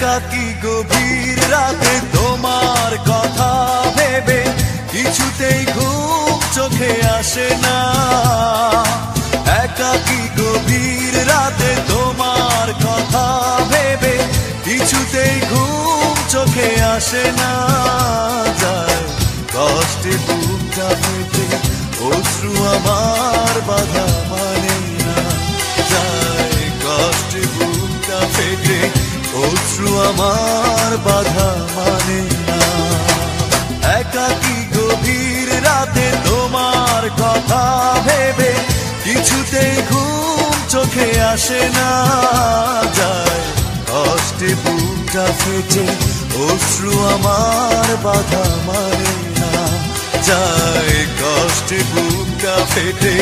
একাকী গভীর রাতে তোমার কথা ভেবে কিছুতেই ঘুম চোখে আসে না। একাকী গভীর রাতে তোমার কথা ভেবে কিছুতেই ঘুম চোখে আসে না। যায় কষ্টে বুকটা ফেটে অশ্রু আমার বাধা মানে না। যায় কষ্টে বুকটা ফেটে অশ্রু আমার বাধা মানে না। একাকী গভীর রাতে তোমার কথা ভেবে কিছুতেই ঘুম চোখে আসে না। যায় কষ্টে বুকটা ফেটে অশ্রু আমার বাধা মানে না। যায় কষ্টে বুকটা ফেটে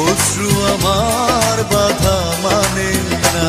অশ্রু আমার বাধা মানে না।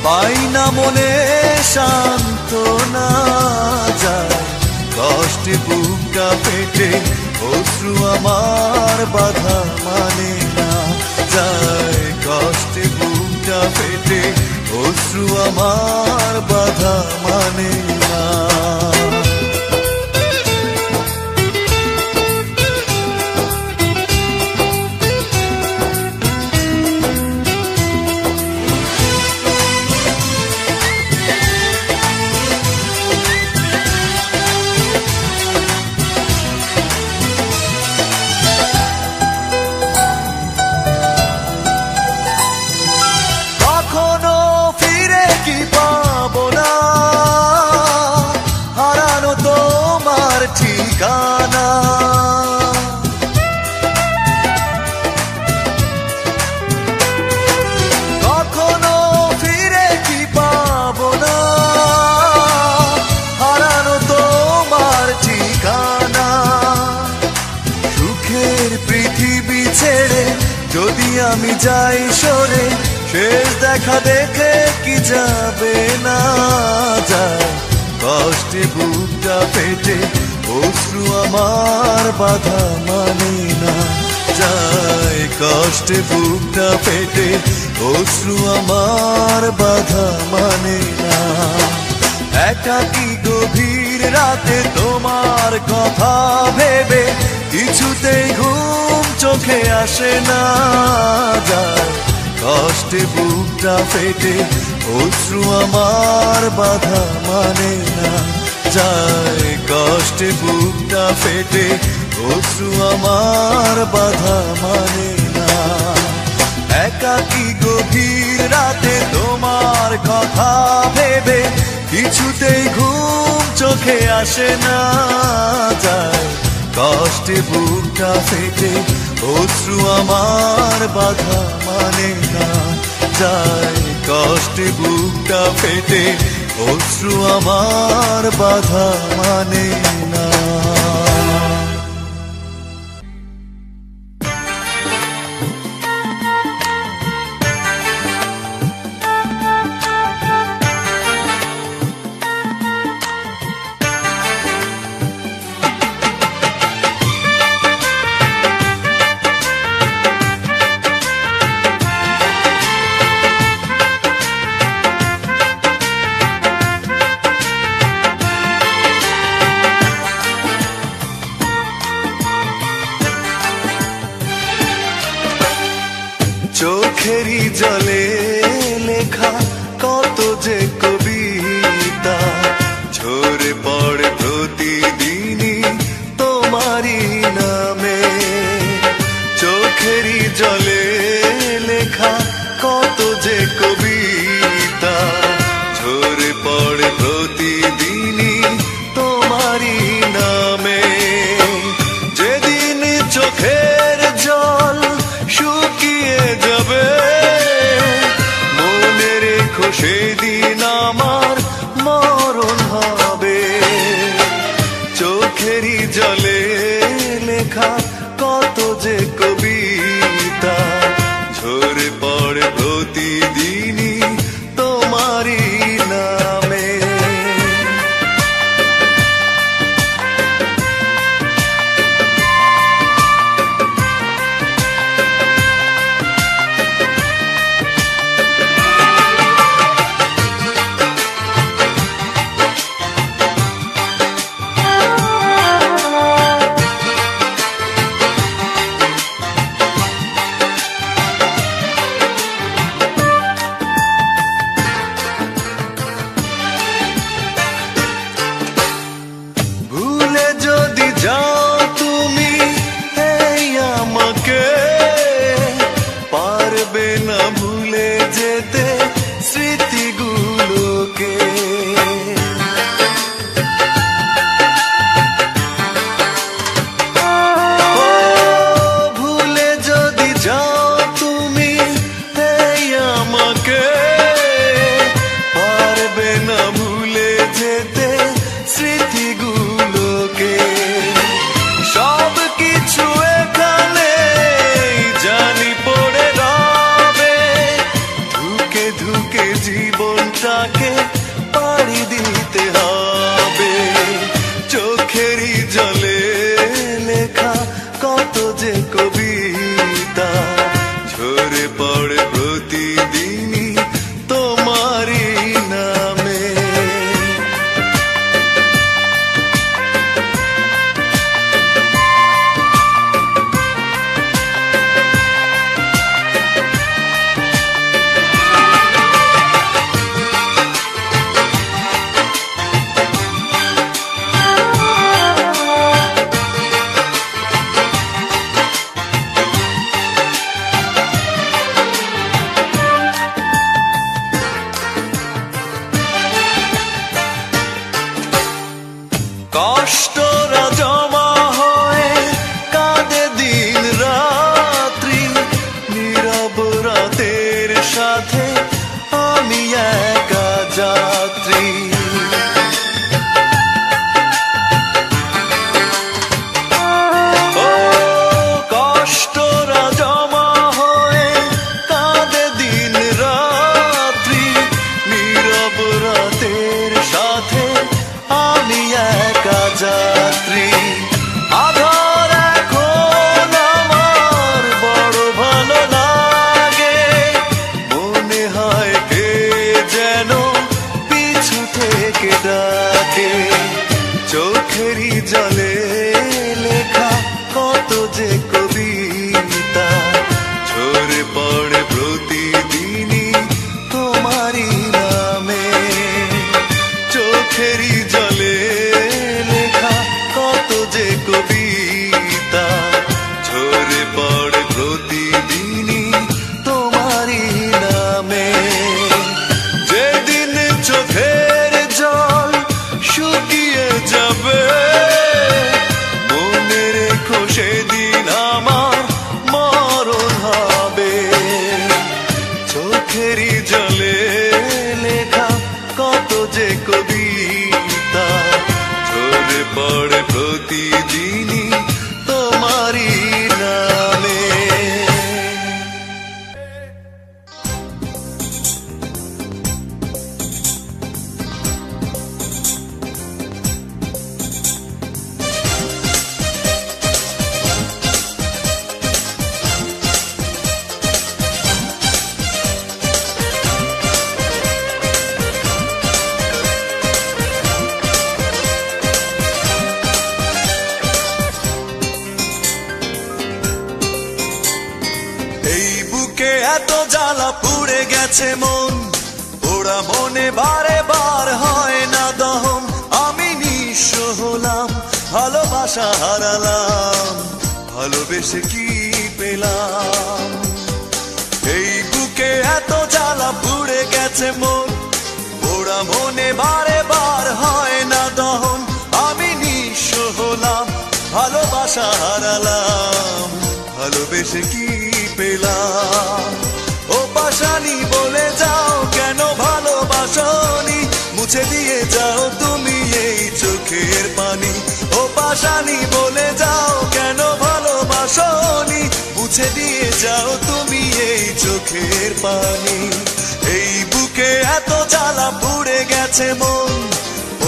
পাই না মনে সান্ত্বনা। যায় কষ্টে বুকটা ফেটে অশ্রু আমার বাধা মানে না। যায় কষ্টে বুকটা ফেটে অশ্রু আমার বাধা মানে না। ঠিকানা কখনো ফিরে কি পাবো না, হারানো তোমার ঠিকানা। সুখের পৃথিবী ছেড়ে যদি আমি যাই সরে, শেষ দেখা দেখে কি যাবে না। যায় কষ্টে বুকটা ফেটে অশ্রু আমার বাধা মানে না। যায় কষ্টে বুকটা ফেটে অশ্রু আমার বাধা মানে না। একাকী গভীর রাতে তোমার কথা ভেবে কিছুতেই ঘুম চোখে আসে না। যায় কষ্টে বুকটা ফেটে অশ্রু আমার বাধা মানে না। যায় কষ্টে বুকটা ফেটে অশ্রু আমার বাধা মানে না। একাকী গভীর রাতে তোমার কথা ভেবে কিছুতেই ঘুম চোখে আসে না। যায় কষ্টে বুকটা ফেটে অশ্রু আমার বাধা মানে না। যায় কষ্টে বুকটা ফেটে অশ্রু আমার বাধা মানে না। চোখেরই জলে লেখা কত যে কবিতা ঝরে পড়ে প্রতিদিনই তোমারই নামে। আমার মরণ হবে। চোখেরই জলে লেখা কত যে কবিতা ঝরে পড়ে প্রতিদিনই তোমারই নামে। যদি যাও তুমি এই আমাকে পারবে না ভুলে যেতে স্মৃতিগুলোকে। ভুলে যদি যাও তুমি এই আমাকে পারবে না ভুলে যেতে স্মৃতিগুলো। সব কিছু এখানে জানি পড়ে রবে, ধুকে ধুকে জীবনটাকে পাড়ি দিতে হবে। চোখেরই জলে লেখা কত যে কবিতা ঝরে পড়ে প্রতিদিনই তোমারই নামে। কষ্টরা জমা হয়ে কাঁদে দিন রাত্রি, নীরব রাতের সাথে আমি একা যাত্রী। ও কষ্টরা জমা হয়ে কাঁদে দিন রাত্রি, নীরব রাতের সাথে আমি একা যাত্রী। আধার এখন আমার বড় ভালো লাগে, মনে হয় কে যেন পিছু থেকে ডাকে। চোখেরই জলে লেখা কত যে কবিতা ঝরে পড়ে প্রতিদিনই তোমারই নামে। চোখেরই জলে লেখা কত যে কবিতা ঝরে পড়ে প্রতিদিনই তোমারই নামে। যেদিন চোখের জল শুকিয়ে যাবে মনে রেখো সেদিন আমার মরণ হবে। চোখেরই জলে লেখা কত যে কবিতা ঝরে পড়ে প্রতিদিনই তোমারই নামে। এত জ্বালা পুড়ে গেছে মন, ওরা মনে বারে বার হয় না দহন। আমি নিঃস্ব হলাম, ভালোবাসা হারালাম, ভালোবেসে কি পেলাম? এই বুকে এত জ্বালা পুড়ে গেছে মন, ওরা মনে বারে বার হয় না দহন। আমি নিঃস্ব হলাম, ভালোবাসা হারালাম, ভালোবেসে কি পেলাম? ও পাশানি বলে যাও কেন ভালোবাসো মুছে দিয়ে যাও তুমি এই চোখের পানি। ও পাশানি বলে যাও কেন ভালোবাসোনি, মুছে দিয়ে যাও তুমি এই চোখের পানি। এই বুকে এত জ্বালা পুড়ে গেছে মন,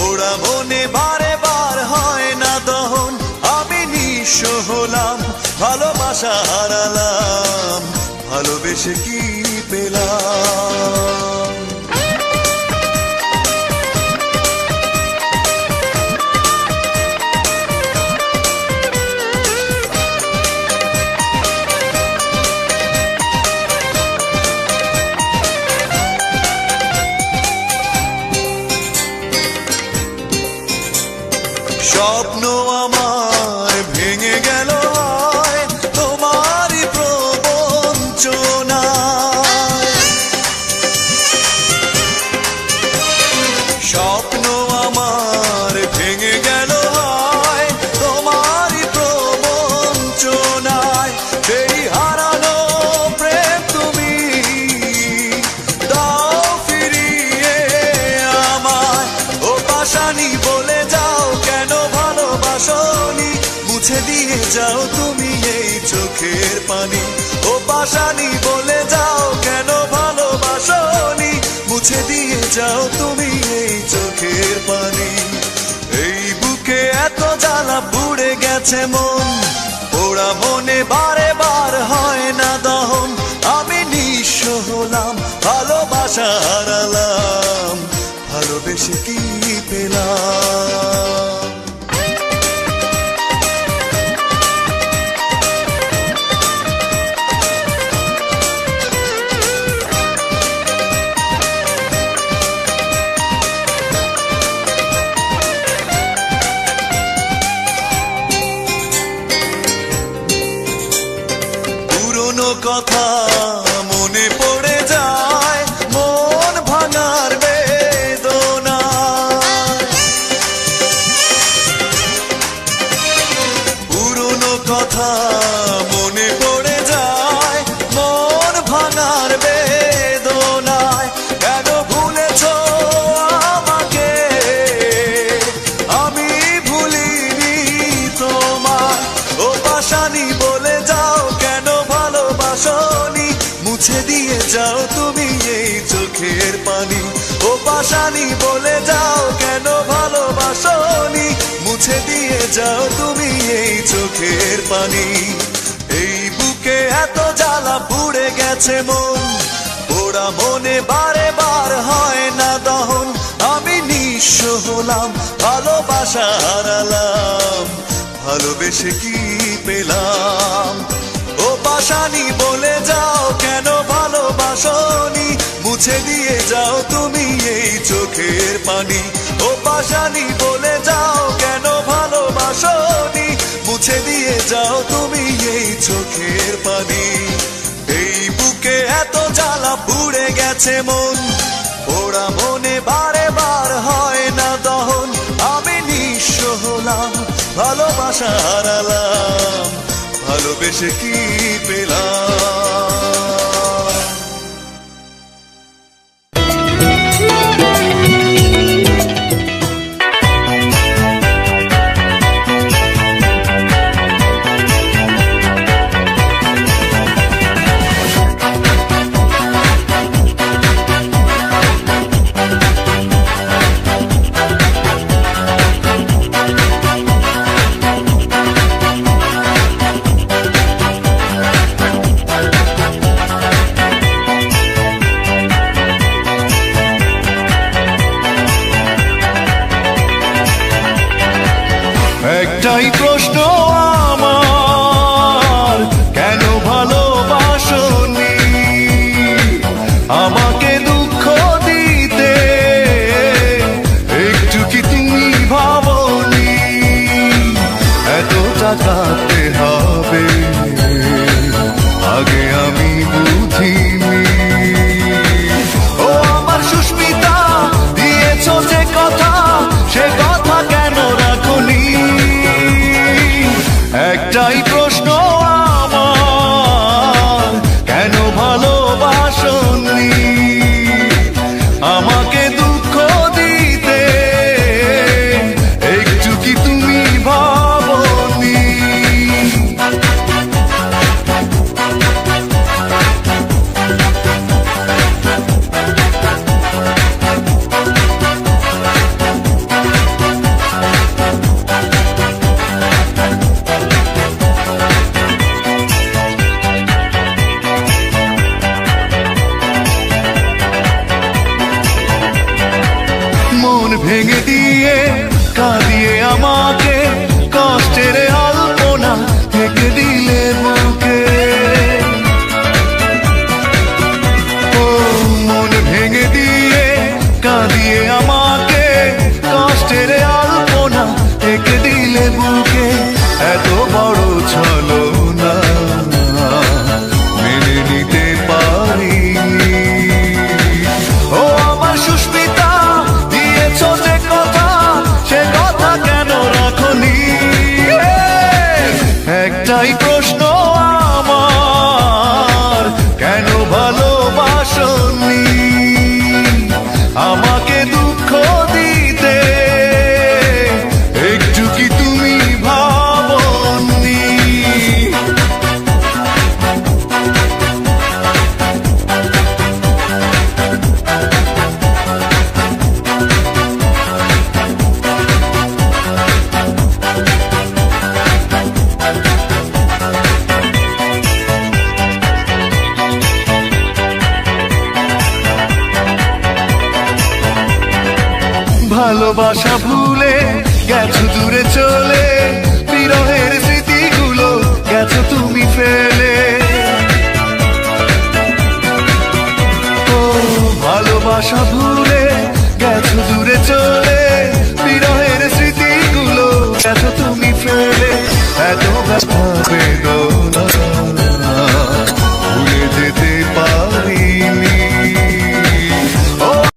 ওরা মনে বারে বার হয় না দহন। আমি নিঃস্ব হলাম, ভালোবাসা হারালাম, ভালোবেসে কি পেলাম। স্বপ্ন আমার ভেঙে গেল হয় তোমারই প্রবঞ্চনায়। স্বপ্ন আমার ভেঙে গেল হয় তোমারই প্রবঞ্চনায়। সেই হারানো প্রেম তুমি দাও ফিরিয়ে আমায়। ও পাশানি বলে যাও কেন ভালোবাসোনি, মুছে দিয়ে যাও তুমি এই চোখের পানি। ও পাশানি বলে যাও কেন ভালোবাসোনি, মুছে দিয়ে যাও তুমি এই চোখের পানি। এই বুকে এত জ্বালা পুড়ে গেছে মন, ওরা মনে বারে বার হয় না দহন। আমি নিঃস্ব হলাম, ভালোবাসা হারালাম, ভালোবেসে কি পেলাম। পুরনো কথা মনে পড়ে যায়, মন ভাঙার বেদনা। পুরনো কথা মনে পড়ে যায়, মন ভাঙার বেদনায়। কেন ভুলেছো আমাকে, আমি ভুলিনি তোমায়। ও পাশানি বলে যাও কেন ভালোবাসোনি, মুছে দিয়ে যাও তুমি এই চোখের পানি। ও পাশানি বলে যাও কেন ভালোবাসোনি, মুছে দিয়ে যাও তুমি এই চোখের পানি। এই বুকে এত জ্বালা পুড়ে গেছে মন, ওরা মনে বারে বার হয় না দহন। আমি নিঃস্ব হলাম, ভালোবাসা হারালাম, ভালোবেসে কি পেলাম। ও পাশানি বলে যাও কেন ভালোবাসোনি, মুছে দিয়ে যাও তুমি এই চোখের পানি। ও পাশানি বলে যাও কেন ভালোবাসোনি, মুছে দিয়ে যাও তুমি এই চোখের পানি। এই বুকে এত জ্বালা পুড়ে গেছে মন, ওরা মনে বারে বার হয় না দহন। আমি নিঃস্ব হলাম, ভালোবাসা হারালাম, ভালোবেসে কি পেলাম। একটাই প্রশ্ন আমার, কেন ভালোবাসোনি আমাকে দুঃখ দিতে, একটু কি তুমি ভাবোনি এতটা কাঁদতে হবে, আগে আমি বুঝিনি। ও আমার সুস্মিতা, দিয়েছো যে কথা, সে কথা কেন রাখোনি। একটাই প্রশ্ন আমার, কেন ভালোবাসোনি আমাকে দুঃখ দিতে, ভেঙে দিয়ে কাঁদিয়ে আমাকে কষ্টের আলপনা থেকে দিলে বুকে। ও মন ভেঙে দিয়ে কাঁদিয়ে আমাকে কষ্টের আলপনা থেকে দিলে বুকে। এত বড় ছলনা মেনে নিতে পারি। ও আমার সুস্মিতা, দিয়েছ যে কথা সে কথা কেন রাখনি? একটাই প্রশ্ন আমার, কেন ভালোবাসনি আমাকে দুঃখ দিতে? একটু কি তুমি ভাবনি? ভালোবাসা ভুলে গেছো দূরে চলে, বিরহের স্মৃতিগুলো গেছো তুমি ফেলে। ও ভালোবাসা ভুলে গেছো দূরে চলে, বিরহের স্মৃতিগুলো গেছো তুমি ফেলে। এত ব্যথা বেদনা